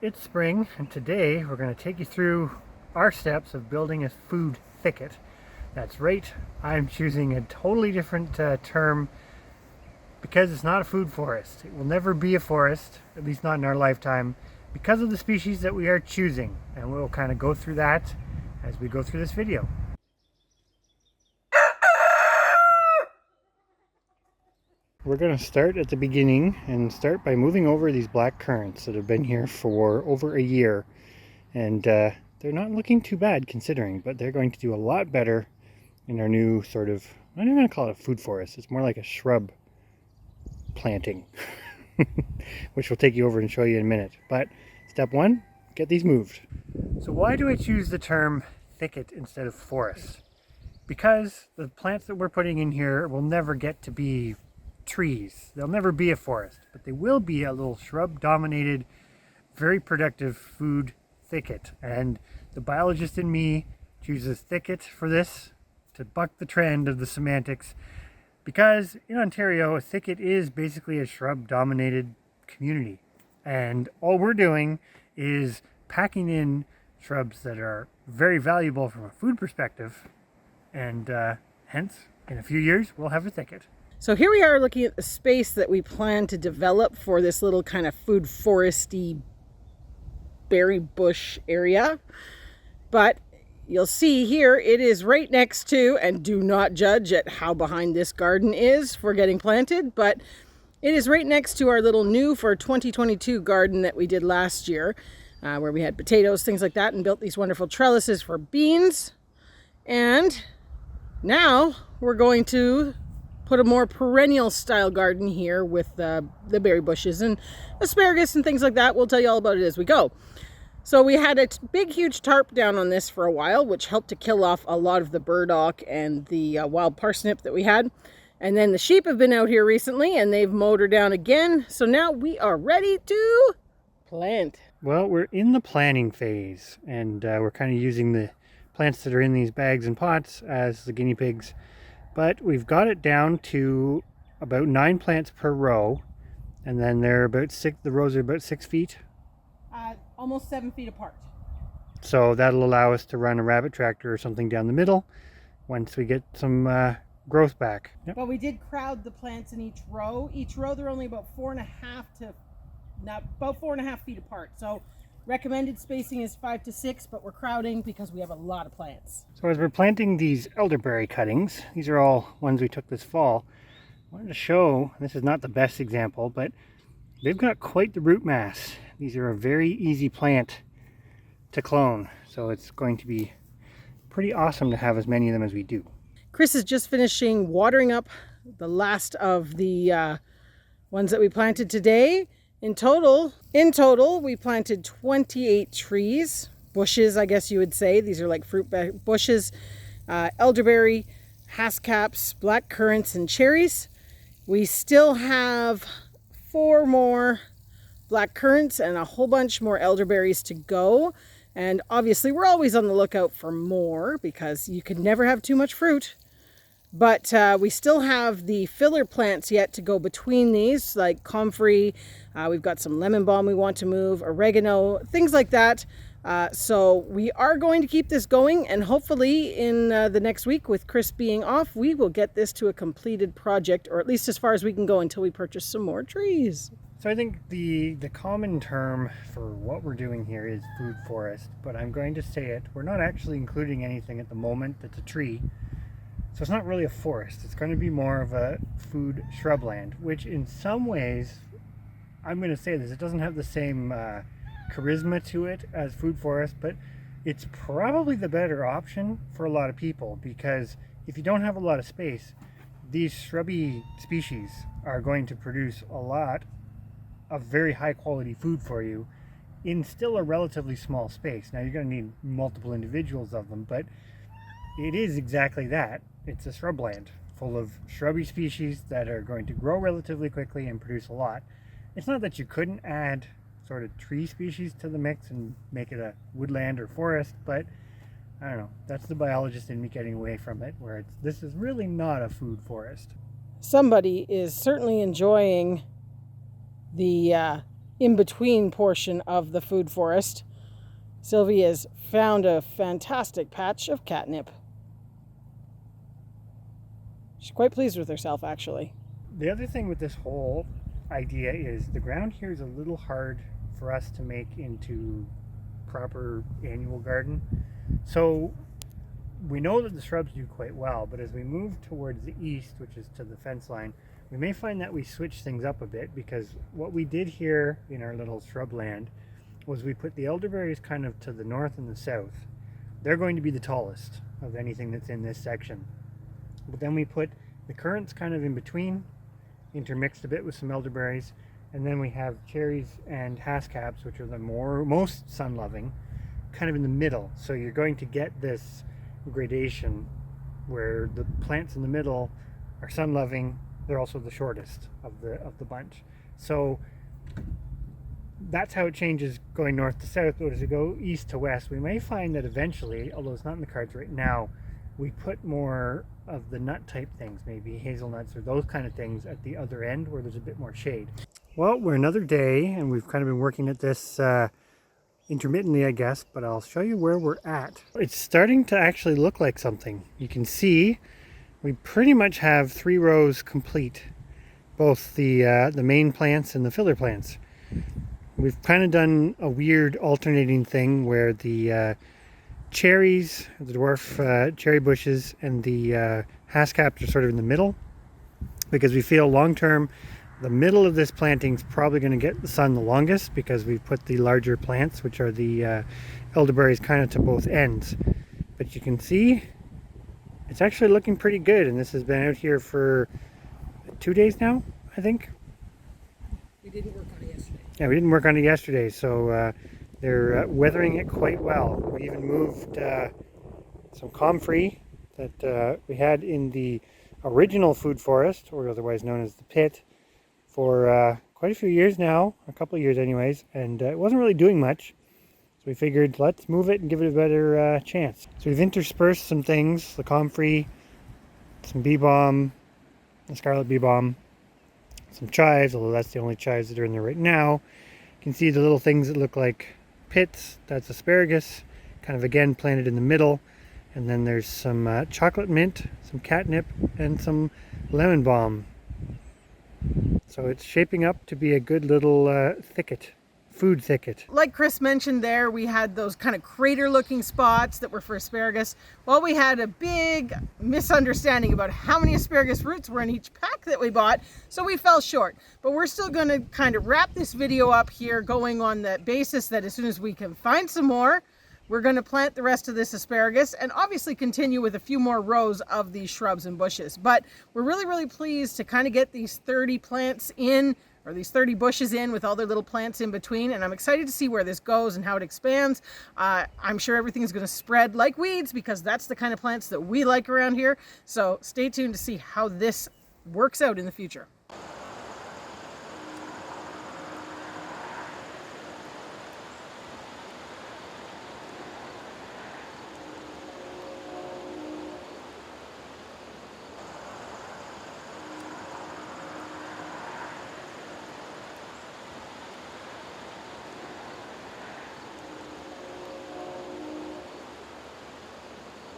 It's spring, and today we're going to take you through our steps of building a food thicket. That's right, I'm choosing a totally different term because it's not a food forest. It will never be a forest, at least not in our lifetime, because of the species that we are choosing. And we'll kind of go through that as we go through this video. We're going to start at the beginning and start by moving over these black currants that have been here for over a year. And they're not looking too bad considering, but they're going to do a lot better in our new sort of, I'm not going to call it a food forest. It's more like a shrub planting, which we'll take you over and show you in a minute. But step one, get these moved. So why do I choose the term thicket instead of forest? Because the plants that we're putting in here will never get to be trees. They'll never be a forest, but they will be a little shrub dominated, very productive food thicket. And the biologist in me chooses thicket for this to buck the trend of the semantics, because in Ontario a thicket is basically a shrub dominated community, and all we're doing is packing in shrubs that are very valuable from a food perspective, and hence in a few years we'll have a thicket. So here we are looking at the space that we plan to develop for this little kind of food foresty berry bush area. But you'll see here it is right next to, and do not judge at how behind this garden is for getting planted, but it is right next to our little new for 2022 garden that we did last year, where we had potatoes, things like that, and built these wonderful trellises for beans. And now we're going to put a more perennial style garden here with the berry bushes and asparagus and things like that. We'll tell you all about it as we go. So we had a big huge tarp down on this for a while, which helped to kill off a lot of the burdock and the wild parsnip that we had. And then the sheep have been out here recently and they've mowed her down again. So now we are ready to plant. Well, we're in the planting phase, and we're kind of using the plants that are in these bags and pots as the guinea pigs. But we've got it down to about 9 plants per row, and then they're about 6. The rows are about 6 feet. Almost 7 feet apart. So that'll allow us to run a rabbit tractor or something down the middle once we get some growth back. Yep. But we did crowd the plants in each row. Each row they're only about 4.5 feet apart. So recommended spacing is 5 to 6, but we're crowding because we have a lot of plants. So as we're planting these elderberry cuttings, these are all ones we took this fall, I wanted to show, this is not the best example, but they've got quite the root mass. These are a very easy plant to clone, so it's going to be pretty awesome to have as many of them as we do. Chris is just finishing watering up the last of the ones that we planted today. In total, we planted 28 trees, bushes, I guess you would say. These are like fruit bushes, elderberry, haskaps, black currants, and cherries. We still have 4 more black currants and a whole bunch more elderberries to go. And obviously, we're always on the lookout for more because you can never have too much fruit. But we still have the filler plants yet to go between these, like comfrey. We've got some lemon balm we want to move, oregano, things like that. So we are going to keep this going, and hopefully in the next week, with Chris being off, we will get this to a completed project, or at least as far as we can go until we purchase some more trees. So I think the common term for what we're doing here is food forest, but I'm going to say it. We're not actually including anything at the moment that's a tree. So it's not really a forest. It's going to be more of a food shrubland, which in some ways, I'm going to say this, it doesn't have the same charisma to it as food forest, but it's probably the better option for a lot of people, because if you don't have a lot of space, these shrubby species are going to produce a lot of very high quality food for you in still a relatively small space. Now you're going to need multiple individuals of them, but it is exactly that. It's a shrubland full of shrubby species that are going to grow relatively quickly and produce a lot. It's not that you couldn't add sort of tree species to the mix and make it a woodland or forest, but I don't know, that's the biologist in me getting away from it, where this is really not a food forest. Somebody is certainly enjoying the in-between portion of the food forest, Sylvie has found a fantastic patch of catnip. She's quite pleased with herself, actually. The other thing with this whole idea is the ground here is a little hard for us to make into proper annual garden. So we know that the shrubs do quite well, but as we move towards the east, which is to the fence line, we may find that we switch things up a bit, because what we did here in our little shrub land was we put the elderberries kind of to the north and the south. They're going to be the tallest of anything that's in this section. But then we put the currants kind of in between, intermixed a bit with some elderberries, and then we have cherries and haskap's, which are the most sun-loving, kind of in the middle. So you're going to get this gradation where the plants in the middle are sun-loving. They're also the shortest of the bunch. So that's how it changes going north to south. But as we go east to west, we may find that eventually, although it's not in the cards right now, we put more of the nut type things, maybe hazelnuts or those kind of things at the other end where there's a bit more shade. Well, we're another day and we've kind of been working at this intermittently, I guess, but I'll show you where we're at. It's starting to actually look like something. You can see we pretty much have 3 rows complete, both the main plants and the filler plants. We've kind of done a weird alternating thing where the cherries, the dwarf cherry bushes, and the haskaps are sort of in the middle, because we feel long term the middle of this planting is probably going to get the sun the longest, because we've put the larger plants, which are the elderberries, kind of to both ends. But you can see it's actually looking pretty good, and this has been out here for 2 days now, I think. We didn't work on it yesterday. Yeah, we didn't work on it yesterday, so they're weathering it quite well. We even moved some comfrey that we had in the original food forest, or otherwise known as the pit, for quite a few years now, a couple of years anyways, and it wasn't really doing much. So we figured, let's move it and give it a better chance. So we've interspersed some things, the comfrey, some bee balm, the scarlet bee balm, some chives, although that's the only chives that are in there right now. You can see the little things that look like pits. That's asparagus, kind of again planted in the middle. And then there's some chocolate mint, some catnip, and some lemon balm. So it's shaping up to be a good little thicket. Food thicket. Like Chris mentioned there, we had those kind of crater looking spots that were for asparagus. Well, we had a big misunderstanding about how many asparagus roots were in each pack that we bought, so we fell short. But we're still going to kind of wrap this video up here, going on the basis that as soon as we can find some more, we're going to plant the rest of this asparagus and obviously continue with a few more rows of these shrubs and bushes. But we're really pleased to kind of get these 30 plants in, or these 30 bushes in with all their little plants in between, and I'm excited to see where this goes and how it expands. I'm sure everything's going to spread like weeds, because that's the kind of plants that we like around here. So stay tuned to see how this works out in the future.